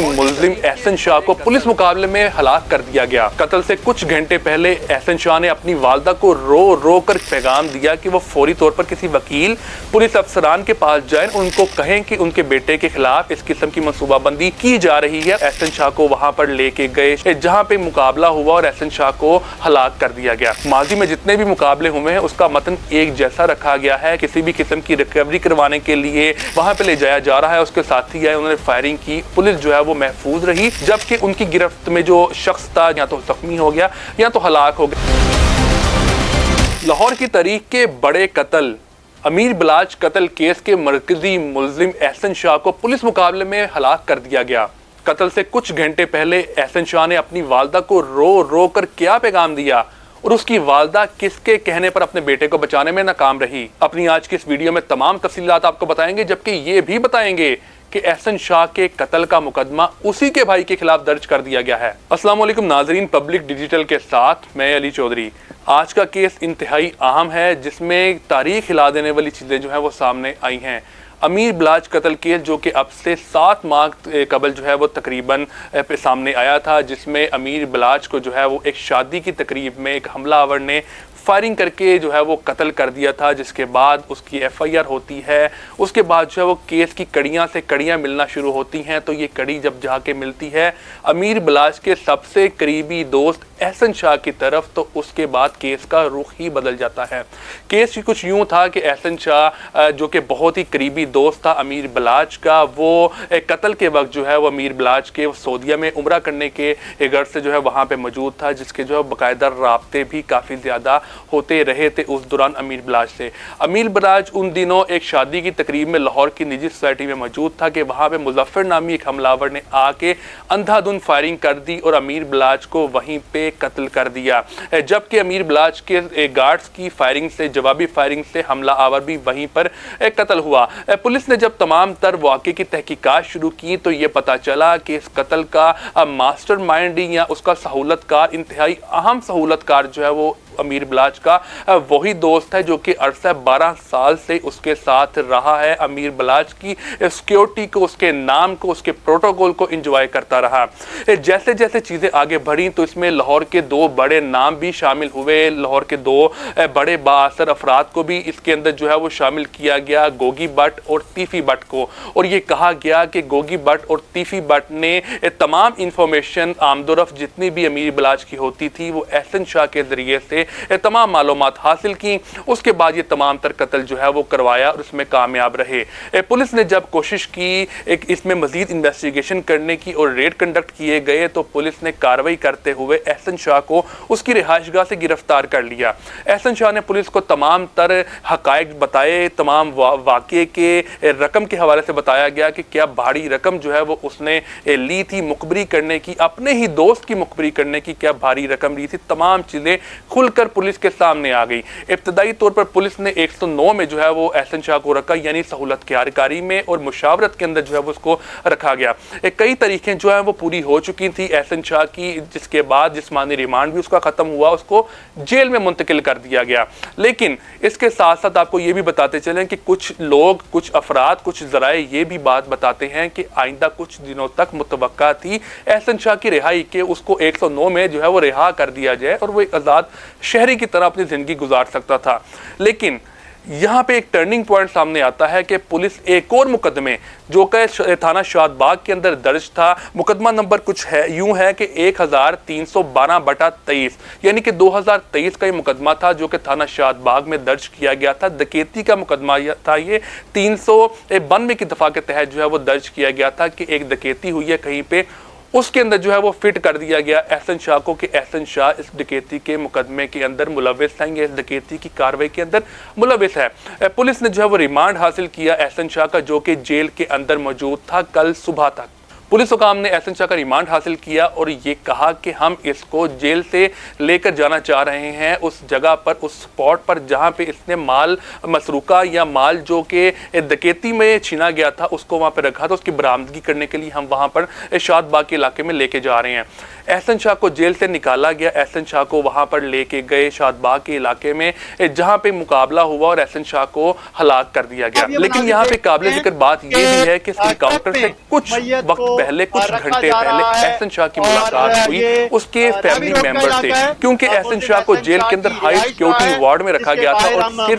मुल्जिम एहसन शाह को पुलिस मुकाबले में हलाक कर दिया गया। कत्ल से कुछ घंटे पहले एहसन शाह ने अपनी वालदा को रो कर पैगाम दिया कि वो फौरी तौर पर किसी वकील पुलिस अफसरान के पास जाएं, उनको कहें कि उनके बेटे के खिलाफ इस किस्म की मनसूबाबंदी की जा रही है। एहसन शाह को वहां पर लेके गए जहां पे मुकाबला हुआ और एहसन शाह को हलाक कर दिया गया। माजी में जितने भी मुकाबले हुए हैं उसका मतन एक जैसा रखा गया है। किसी भी किस्म की रिकवरी करवाने के लिए वहां पे ले जाया जा रहा है, उसके साथी है उन्होंने फायरिंग की, पुलिस जो है वो महफूज रही, जबकि उनकी गिरफ्त में जो शख्स था या तो जख्मी हो गया या तो हलाक हो गया। लाहौर की तारीख के बड़े कत्ल अमीर बलाच कत्ल केस के मरकजी मुल्जिम एहसन शाह को पुलिस मुकाबले में हलाक कर दिया गया। कत्ल से कुछ घंटे पहले एहसन शाह ने अपनी वालदा को रो कर क्या पैगाम दिया और उसकी वालदा किसके कहने पर अपने बेटे को बचाने में नाकाम रही। अपनी आज की इस वीडियो में तमाम तफसीलात आपको बताएंगे, जबकि ये भी बताएंगे कि एहसन शाह के कत्ल का मुकदमा उसी के भाई के खिलाफ दर्ज कर दिया गया है। अस्सलाम वालेकुम नाजरीन, पब्लिक डिजिटल के साथ मैं अली चौधरी। आज का केस इंतहाई अहम है, जिसमें तारीख हिला देने वाली चीज़ें जो है वो सामने आई हैं। अमीर बलाच कत्ल केस जो कि अब से 7 माह कबल जो है वो तकरीबन पे सामने आया था, जिसमें अमीर बलाच को जो है वो एक शादी की तकरीब में एक हमलावर ने फायरिंग करके जो है वो कत्ल कर दिया था, जिसके बाद उसकी FIR होती है। उसके बाद जो है वो केस की कड़ियाँ से कड़ियाँ मिलना शुरू होती हैं। तो ये कड़ी जब जाके मिलती है अमीर बलाच के सबसे करीबी दोस्त एहसन शाह की तरफ, तो उसके बाद केस का रुख ही बदल जाता है। केस कुछ यूँ था कि एहसन शाह जो कि बहुत ही करीबी दोस्त था अमीर बलाच का, वो कत्ल के वक्त जो है वो अमीर बलाच के सऊदीया में उम्रा करने के गर्ज से जो है वहाँ पे मौजूद था, जिसके जो है बाकायदा राब्ते भी काफ़ी ज़्यादा होते रहे थे उस दौरान अमीर बलाच से। अमीर बलाच उन दिनों एक शादी की तकरीब में लाहौर की निजी सोसाइटी में मौजूद था कि वहाँ पे मुजफ्फर नामी एक हमलावर ने आके अंधाधुंध फायरिंग कर दी और अमीर बलाच को वहीं पे कत्ल कर दिया, जबकि अमीर बलाच के गार्ड्स की फायरिंग से, जवाबी फायरिंग से हमला आवर भी वहीं पर कत्ल हुआ। पुलिस ने जब तमाम तर वाक़े की तहकीकात शुरू की तो ये पता चला कि इस कत्ल का मास्टरमाइंड या उसका सहूलतकार, इंतहाई अहम सहूलतकार जो है वो अमीर बलाच का वही दोस्त है जो कि अरसा 12 साल से उसके साथ रहा है। अमीर बलाच की सिक्योरिटी को, उसके नाम को, उसके प्रोटोकॉल को एंजॉय करता रहा। जैसे जैसे चीज़ें आगे बढ़ी तो इसमें लाहौर के 2 बड़े नाम भी शामिल हुए। लाहौर के 2 बड़े बाअसर अफराद को भी इसके अंदर जो है वो शामिल किया गया, गोगी भट्ट और तीफी भट्ट को। और ये कहा गया कि गोगी भट्ट और तीफी भट्ट ने तमाम इंफॉर्मेशन आमदोरफ्त जितनी भी अमीर बलाच की होती थी वो एहसन शाह के ज़रिए से तमाम मालूमात हासिल की। उसके बाद ये तमाम तर कत्ल जो है वो करवाया और उसमें कामयाब रहे। पुलिस ने जब कोशिश की एक इसमें मजीद इन्वेस्टिगेशन करने की और रेड कंडक्ट किए गए तो पुलिस ने कार्रवाई करते हुए एहसन शाह को उसकी रिहाइशगाह से गिरफ्तार कर लिया। एहसन शाह ने पुलिस को तमाम तर हकायक बताए, तमाम वाक़े के रकम के हवाले से बताया गया कि क्या भारी रकम जो है वो उसने ली थी मुखबरी करने की, अपने ही दोस्त की मुखबरी करने की, क्या भारी रकम ली थी। तमाम चीज़ें खुल कर पुलिस के सामने आ गई। इब्तदाई तौर पर पुलिस ने 109 में जो है वो एहसन शाह को रखा, यानी सहूलत कारी में और मुशावरत के अंदर जो है वो उसको रखा गया। कई तरीकें जो है वो पूरी हो चुकी थी एहसन शाह की, जिसके बाद जिस्मानी रिमांड भी उसका ख़त्म हुआ, उसको जेल में मुंतकिल कर दिया गया। लेकिन इसके साथ साथ आपको ये भी बताते चलें कि कुछ लोग, कुछ अफराद, कुछ ज़राए ये भी बात बताते हैं कि आइंदा कुछ दिनों तक मुतवक्का थी एहसन शाह की रिहाई के, उसको 109 में जो है वो रिहा कर दिया जाए और वो एक आज़ाद शहरी की तरह अपनी ज़िंदगी गुजार सकता था। लेकिन यहाँ पे एक टर्निंग पॉइंट सामने आता है कि पुलिस एक और मुकदमे जो कि थाना शादबाग के अंदर दर्ज था, मुकदमा नंबर कुछ है यूं है कि 1312/23, यानी कि 2023 का ये मुकदमा था जो कि थाना शादबाग में दर्ज किया गया था। डकैती का मुकदमा था, ये 392 की दफ़ा के तहत जो है वो दर्ज किया गया था कि एक डकैती हुई है कहीं पे, उसके अंदर जो है वो फिट कर दिया गया एहसन शाह को कि एहसन शाह इस डकैती के मुकदमे के अंदर मुलविस है, इस डकैती की कार्रवाई के अंदर मुलविस है। पुलिस ने जो है वो रिमांड हासिल किया एहसन शाह का, जो कि जेल के अंदर मौजूद था कल सुबह तक। पुलिस हुकाम ने एहसन शाह का रिमांड हासिल किया और ये कहा कि हम इसको जेल से लेकर जाना चाह रहे हैं उस जगह पर, उस स्पॉट पर जहां पे इसने माल मसरूका या माल जो कि डकैती में छीना गया था उसको वहां पर रखा था, उसकी बरामदगी करने के लिए हम वहां पर शादबाग के इलाके में लेके जा रहे हैं। एहसन शाह को जेल से निकाला गया। एहसन शाह को वहां पर लेके गए शादबाग के इलाके में, जहां पे मुकाबला हुआ और एहसन शाह को हलाक कर दिया गया। लेकिन यहाँ पे काबिल जिक्र बात ये भी है कि इस एनकाउंटर से कुछ वक्त पहले, कुछ घंटे पहले एहसन शाह की मुलाकात हुई उसके फैमिली मेंबर से, क्योंकि एहसन शाह को जेल के अंदर हाई सिक्योरिटी वार्ड में रखा गया था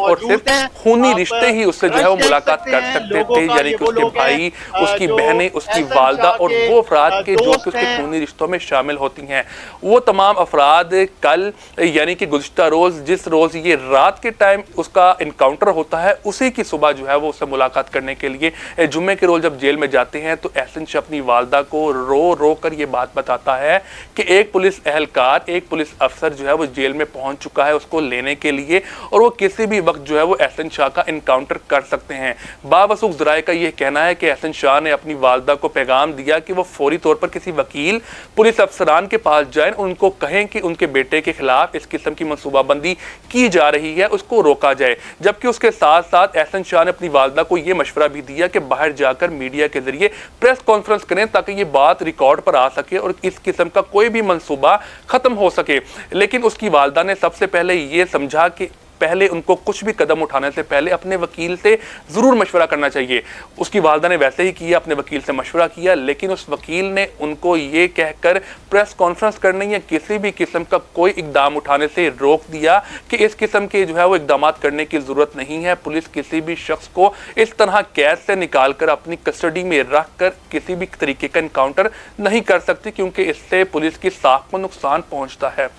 और सिर्फ खूनी रिश्ते ही उससे जो है वो मुलाकात कर सकते थे, यानी कि उसके भाई, उसकी बहनें, उसकी वालदा और वो अफराद के जो कि उसके खूनी रिश्तों में शामिल होती हैं। वो तमाम अफराद कल यानी कि गुज़िश्ता रोज, जिस रोज ये रात के टाइम उसका इनकाउंटर होता है, उसी की सुबह जो है वो उससे मुलाकात करने के लिए जुम्मे के रोज जब जेल में जाते हैं तो एहसन शाह अपनी वालदा को रो रो कर ये बात बताता है कि एक पुलिस एहलकार, एक पुलिस अफसर जो है वो जेल में पहुंच चुका है उसको लेने के लिए, और वो किसी भी वक्त जो है वो एहसन शाह का इनकाउंटर कर सकते हैं। बावसूख ज़राए का ये कहना है कि एहसन शाह ने अपनी वालदा को पैगाम दिया कि वो फौरी तौर पर किसी वकील, पुलिस अफसरान के पास जाएं, उनको कहें कि उनके बेटे के खिलाफ इस किस्म की मनसूबाबंदी की जा रही है, उसको रोका जाए। जबकि उसके साथ साथ एहसन शाह ने अपनी वालदा को यह मशवरा भी दिया कि बाहर जाकर मीडिया के जरिए प्रेस कॉन्फ्रेंस करें ताकि ये बात रिकॉर्ड पर आ सके और इस किस्म का कोई भी मंसूबा खत्म हो सके। लेकिन उसकी वालदा ने सबसे पहले ये समझा कि पहले उनको कुछ भी कदम उठाने से पहले अपने वकील से ज़रूर मशवरा करना चाहिए। उसकी वालदा ने वैसे ही किया, अपने वकील से मशवरा किया, लेकिन उस वकील ने उनको ये कहकर प्रेस कॉन्फ्रेंस करने या किसी भी किस्म का कोई इकदाम उठाने से रोक दिया कि इस किस्म के जो है वो इकदाम करने की ज़रूरत नहीं है। पुलिस किसी भी शख्स को इस तरह कैद से निकाल कर अपनी कस्टडी में रख कर किसी भी तरीके का इनकाउंटर नहीं कर सकती, क्योंकि इससे पुलिस की साख को नुकसान पहुँचता है।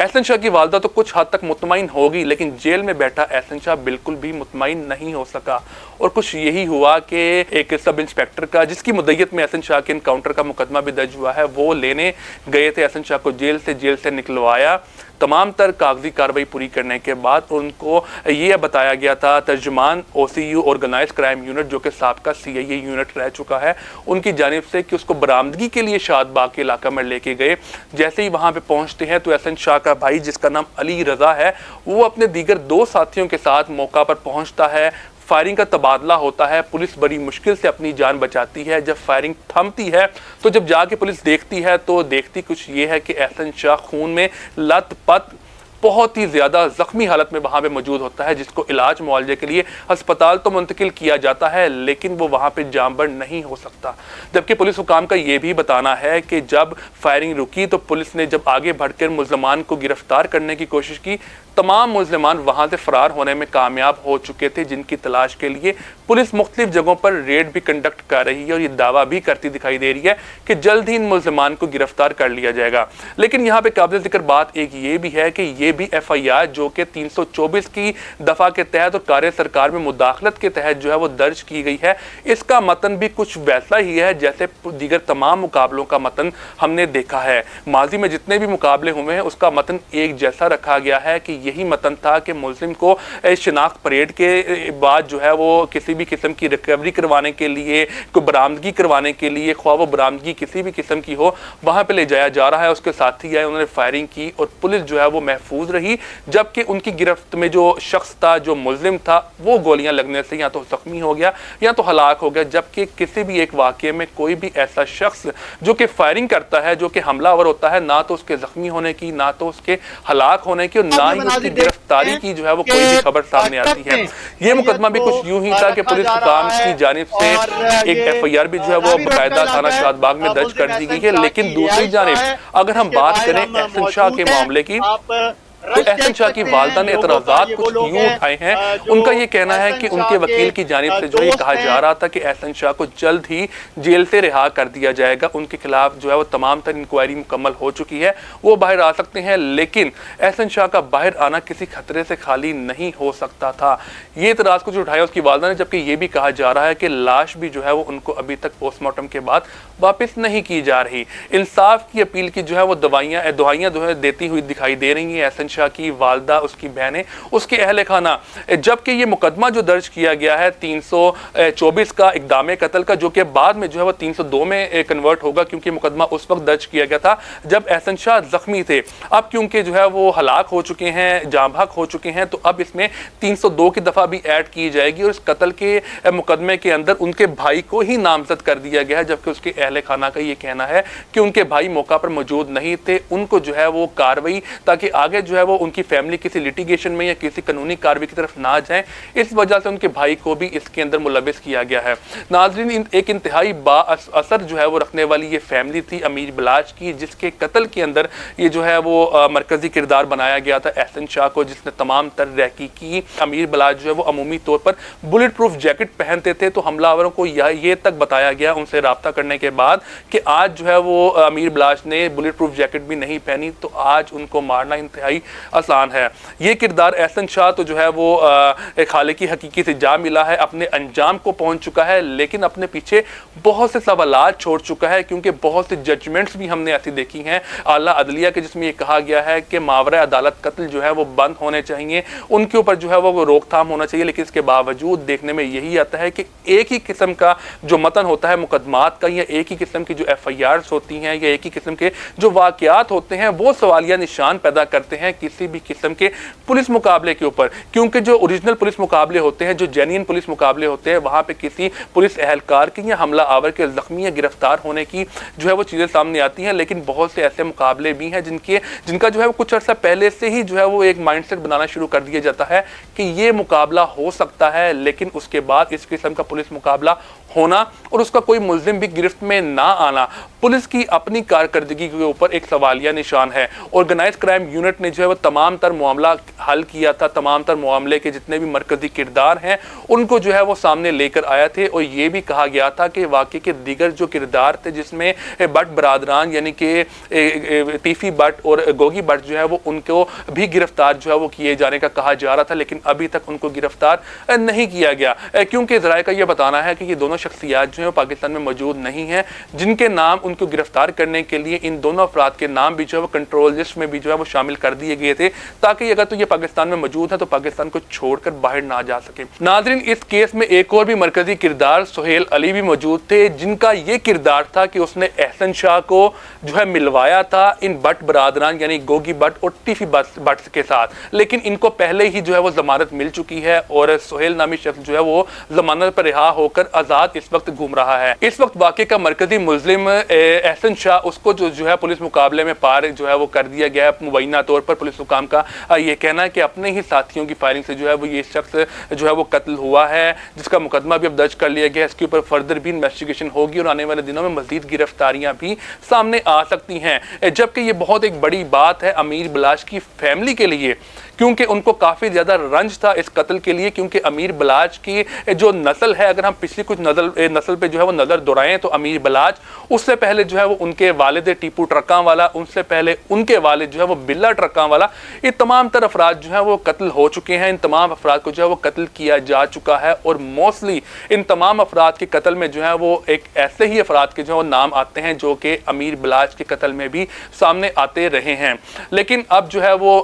एहसन शाह की वालदा तो कुछ हद तक मुतमईन होगी, लेकिन जेल में बैठा एहसन शाह बिल्कुल भी मुतमईन नहीं हो सका। और कुछ यही हुआ कि एक सब इंस्पेक्टर का, जिसकी मुद्दत में एहसन शाह के इनकाउंटर का मुकदमा भी दर्ज हुआ है, वो लेने गए थे एहसन शाह को जेल से निकलवाया। तमाम तर कागजी कार्रवाई पूरी करने के बाद उनको ये बताया गया था, तर्जुमान OCU ऑर्गेनाइज क्राइम यूनिट जो कि साबका CIA यूनिट रह चुका है, उनकी जानिब से कि उसको बरामदगी के लिए शादबाग के इलाका में लेके गए। जैसे ही वहाँ पे पहुँचते हैं तो एहसन शाह का भाई, जिसका नाम अली रज़ा है, वो अपने दीगर 2 साथियों के साथ मौका पर पहुँचता है। फायरिंग का तबादला होता है, पुलिस बड़ी मुश्किल से अपनी जान बचाती है। जब फायरिंग थमती है तो जब जाके पुलिस देखती है तो देखती कुछ ये है कि एहसन शाह खून में लथपथ, बहुत ही ज़्यादा ज़ख्मी हालत में वहाँ पे मौजूद होता है, जिसको इलाज मुआवजे के लिए अस्पताल तो मुंतकिल किया जाता है, लेकिन वो वहाँ पे जांबर नहीं हो सकता। जबकि पुलिस हुकाम का ये भी बताना है कि जब फायरिंग रुकी तो पुलिस ने जब आगे बढ़कर मुल्ज़मान को गिरफ्तार करने की कोशिश की, तमाम मुल्ज़मान वहाँ से फ़रार होने में कामयाब हो चुके थे, जिनकी तलाश के लिए पुलिस मुख्तलिफ जगहों पर रेड भी कंडक्ट कर रही है और ये दावा भी करती दिखाई दे रही है कि जल्द ही इन मुल्ज़मान को गिरफ्तार कर लिया जाएगा। लेकिन यहाँ पे काबिल ज़िक्र बात एक ये भी है कि ये भी FIR जो कि 324 की दफ़ा के तहत और कार्य सरकार में मुदाखलत के तहत जो है वो दर्ज की गई है, इसका मतन भी कुछ वैसा ही है जैसे दीगर तमाम मुकाबलों का मतन हमने देखा है। माजी में जितने भी मुकाबले हुए हैं उसका मतन एक जैसा रखा गया है कि यही मतन था कि मुल्ज़िम को शिनाख्त परेड के बाद जो है वो किसी भी किस्म की रिकवरी करवाने के लिए, कोई बरामदगी करवाने के लिए, ख्वाह वो बरामदगी किसी भी किस्म की हो, वहाँ पे ले जाया जा रहा है। उसके साथी आए, उन्होंने फायरिंग की और पुलिस जो है वो महफूज रही, जबकि उनकी गिरफ्त में जो शख्स था, जो मुल्ज़िम था, वो गोलियां लगने से या तो जख्मी हो गया या तो हलाक हो गया। जबकि किसी भी एक वाक़े में कोई भी ऐसा शख्स जो कि फायरिंग करता है, जो कि हमलावर होता है, ना तो उसके जख्मी होने की, ना तो उसके हलाक होने की और ना ही उसकी गिरफ्तारी की जो है वो कोई भी खबर सामने आती है। ये मुकदमा भी कुछ यूं ही था कि पुलिस हुकाम की जानिब से एक FIR भी जो है वो बाकायदा थाना शादबाग में दर्ज कर दी गई है। लेकिन दूसरी जानिब अगर हम बात करें एहसन शाह के मामले की, तो एहसन शाह की वालदा ने एतराज़ात कुछ यूं उठाए हैं। उनका ये कहना है कि उनके वकील की जानिब से जो ये कहा जा रहा था कि एहसन शाह को जल्द ही जेल से रिहा कर दिया जाएगा, उनके खिलाफ जो है वो तमाम तर इंक्वायरी मुकम्मल हो चुकी है, वो बाहर आ सकते हैं। लेकिन एहसन शाह का बाहर आना किसी खतरे से खाली नहीं हो सकता था। ये एतराज़ कुछ उठाया उसकी वालदा ने, जबकि ये भी कहा जा रहा है कि लाश भी जो है वो उनको अभी तक पोस्टमार्टम के बाद वापस नहीं की जा रही। इंसाफ की अपील की जो है वो दुआइयाँ जो है देती हुई दिखाई दे रही हैं एहसन शा की वालदा, उसकी बहनें, उसके अहल खाना। जबकि ये मुकदमा जो दर्ज किया गया है 324 का इक़दाम कत्ल का, जो कि बाद में जो है वो 302 में कन्वर्ट होगा, क्योंकि मुकदमा उस वक्त दर्ज किया गया था जब एहसन शाह जख्मी थे। अब क्योंकि जो है वो हलाक हो चुके हैं, जाँ बहक हो चुके हैं, तो अब इसमें 302 की दफ़ा भी ऐड की जाएगी और इस कत्ल के मुकदमे के अंदर उनके भाई को ही नामजद कर दिया गया है। जबकि उसके अहले खाना का ये कहना है कि उनके भाई मौका पर मौजूद नहीं थे, उनको जो है वो कार्रवाई, ताकि आगे जो है वो उनकी फैमिली किसी लिटिगेशन में या किसी कानूनी कार्रवाई की तरफ ना जाए, इस वजह से उनके भाई को भी इसके अंदर मुलविस किया गया है। नाज़रीन, एक इंतहाई बाअसर जो है वो रखने वाली ये फैमिली थी अमीर बलाच की, जिसके कत्ल के अंदर ये जो है वो मरकजी किरदार बनाया गया था एहसन शाह को, जिसने तमाम तर रहकी की। अमीर बलाच जो है वो अमूमी तौर पर बुलेट प्रूफ जैकेट पहनते थे, तो हमलावरों को ये तक बताया गया उनसे रब्ता करने के बाद कि आज जो है वो अमीर बलाच ने बुलेट प्रूफ जैकेट भी नहीं पहनी, तो आज उनको मारना इंतहाई आसान है। ये किरदार एहसन शाह तो जो है वो एक खालिक की हकीकी से जा मिला है, अपने अंजाम को पहुंच चुका है, लेकिन अपने पीछे बहुत से सवालात छोड़ चुका है, क्योंकि बहुत सी जजमेंट्स भी हमने ऐसी देखी हैं आला अदलिया के, जिसमें ये कहा गया है कि मावरा अदालत कत्ल जो है वो बंद होने चाहिए, उनके ऊपर जो है वो रोकथाम होना चाहिए। लेकिन इसके बावजूद देखने में यही आता है कि एक ही किस्म का जो मतन होता है मुकदमात का, या एक ही किस्म की जो FIRs होती हैं, या एक ही किस्म के जो वाकयात होते हैं, वो सवालिया निशान पैदा करते हैं किसी भी किस्म के पुलिस मुकाबले के ऊपर। क्योंकि जो ओरिजिनल पुलिस मुकाबले होते हैं, जो जेन्युइन पुलिस मुकाबले होते हैं, वहाँ पे किसी पुलिस एहलकार की या हमला आवर के जख्मी या गिरफ्तार होने की जो है वो चीज़ें सामने आती हैं। लेकिन बहुत से ऐसे मुकाबले भी हैं जिनका जो है वो कुछ अर्सा पहले से ही जो है वो एक माइंडसेट बनाना शुरू कर दिया जाता है कि ये मुकाबला हो सकता है, लेकिन उसके बाद इस किस्म का पुलिस मुकाबला होना और उसका कोई मुल्जिम भी गिरफ्त में ना आना पुलिस की अपनी कारकर्दगी के ऊपर एक सवालिया निशान है। ऑर्गेनाइज क्राइम यूनिट ने जो है वो तमाम तर मामला हल किया था, तमाम तर मामले के जितने भी मरकजी किरदार हैं उनको जो है वो सामने लेकर आया थे, और ये भी कहा गया था कि वाकई के दीगर जो किरदार थे, जिसमें भट्ट बरादरान यानी कि टीफी भट्ट और गोगी भट्ट जो है वो उनको भी गिरफ्तार जो है वो किए जाने का कहा जा रहा था, लेकिन अभी तक उनको गिरफ्तार नहीं किया गया, क्योंकि ज़राए का ये बताना है कि ये दोनों शख्सियात जो है पाकिस्तान में मौजूद नहीं हैं, जिनके नाम उनको गिरफ्तार करने के लिए इन दोनों अफराद के नाम भी जो है वो कंट्रोल लिस्ट में भी जो है वो शामिल कर दिए गए थे, ताकि अगर तो ये पाकिस्तान में मौजूद है तो पाकिस्तान को छोड़कर बाहर ना जा सके। नाज़रीन, इस केस में एक और भी मरकजी किरदार सुहेल अली भी मौजूद थे, जिनका ये किरदार था कि उसने एहसन शाह को जो है मिलवाया था इन भट्ट बरादरान यानी गोगी भट्ट और टीफी भट्ट के साथ, लेकिन इनको पहले ही जो है वो जमानत मिल चुकी है और सुहेल नामी शख्स जो है वो जमानत पर रिहा होकर आजाद इस वक्त घूम रहा है। इस वक्त वाकई का मरकजी मुल्जिम एहसन शाह, उसको जो है पुलिस मुकाबले में पार जो है वो कर दिया गया है। मुबैना तौर पर पुलिस हुकाम का ये कहना है कि अपने ही साथियों की फायरिंग से जो है वो ये शख्स जो है वो कत्ल हुआ है, जिसका मुकदमा भी अब दर्ज कर लिया गया है। इसके ऊपर फर्दर भी इन्वेस्टिगेशन होगी और आने वाले दिनों में मजीद गिरफ्तारियां भी सामने आ सकती हैं। जबकि ये बहुत एक बड़ी बात है अमीर बलाच की फैमिली के लिए, क्योंकि उनको काफ़ी ज़्यादा रंज था इस कत्ल के लिए, क्योंकि अमीर बलाच की जो नस्ल है, अगर हम पिछली कुछ नस्ल पे जो है वो नज़र दोहराएं तो अमीर बलाच, उससे पहले जो है वो उनके वालिद टीपू ट्रक्का वाला, उनसे पहले उनके वालिद जो है वो बिल्ला ट्रक्का वाला, ये तमाम तर अफराद जो है वो कत्ल हो चुके हैं। इन तमाम अफराद को जो है वो कत्ल किया जा चुका है और मोस्टली इन तमाम अफराद के कत्ल में जो है वो एक ऐसे ही अफराद के जो नाम आते हैं जो कि अमीर बलाच के कत्ल में भी सामने आते रहे हैं। लेकिन अब जो है वो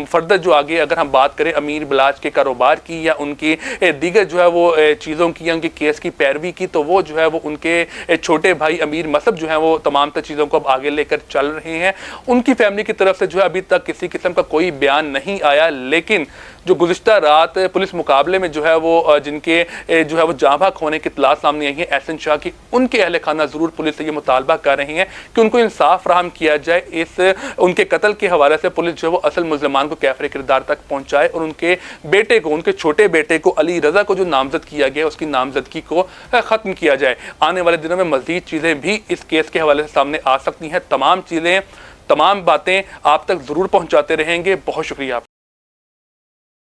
फर्दर जो आगे अगर हम बात करें अमीर बलाच के कारोबार की या उनकी दीगर जो है वो चीज़ों की या उनकी केस की पैरवी की, तो वो जो है वो उनके छोटे भाई अमीर मसब जो है वो तमाम तर चीज़ों को अब आगे लेकर चल रहे हैं। उनकी फैमिली की तरफ से जो है अभी तक किसी किस्म का कोई बयान नहीं आया, लेकिन जो गुज़िश्ता रात पुलिस मुकाबले में जो है वो जिनके जो है वो जाँ बहक होने की इत्तला सामने आई है एहसन शाह की, उनके अहले खाना ज़रूर पुलिस से ये मुतालबा कर रहे हैं कि उनको इंसाफ फराहम किया जाए। इस उनके कत्ल के हवाले से पुलिस जो है वो असल मुल्ज़िमान को कैफ़रे किरदार तक पहुँचाए और उनके बेटे को, उनके छोटे बेटे को अली रज़ा को जो नामजद किया गया उसकी नामजदगी को ख़त्म किया जाए। आने वाले दिनों में मज़ीद चीज़ें भी इस केस के हवाले से सामने आ सकती हैं। तमाम बातें आप तक ज़रूर पहुँचाते रहेंगे। बहुत शुक्रिया।